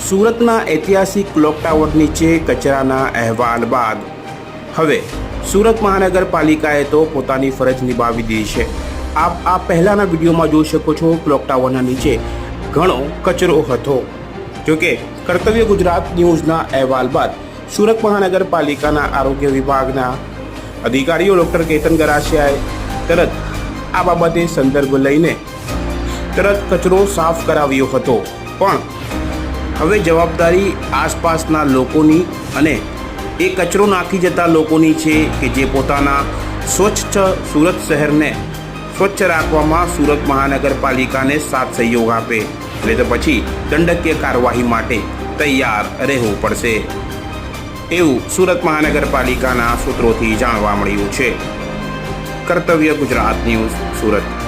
સુરતના ઐતિહાસિક clock tower નીચે કચરાના અહેવાલ બાદ હવે સુરત મહાનગરપાલિકાએ તો પોતાની ફરજ નિભાવી દીધી છે। આપ આ પહેલાના વિડીયોમાં જોઈ શકો છો, ક્લોક ટાવરના નીચે ઘણો કચરો હતો। જોકે કર્તવ્ય ગુજરાત ન્યૂઝના અહેવાલ બાદ સુરત મહાનગરપાલિકાના આરોગ્ય વિભાગના અધિકારીઓ ડૉક્ટર કેતન ગરાસિયાએ તરત આ બાબતે સંદર્ભ લઈને તરત કચરો સાફ કરાવ્યો હતો। પણ હવે જવાબદારી આસપાસના લોકોની અને એ કચરો નાખી જતા લોકોની છે કે જે પોતાના સ્વચ્છ સુરત શહેરને સ્વચ્છ રાખવામાં સુરત મહાનગરપાલિકાને સાથ સહયોગ આપે, એટલે તો પછી દંડકીય કાર્યવાહી માટે તૈયાર રહેવું પડશે, એવું સુરત મહાનગરપાલિકાના સૂત્રોથી જાણવા મળ્યું છે। કર્તવ્ય ગુજરાત ન્યૂઝ, સુરત।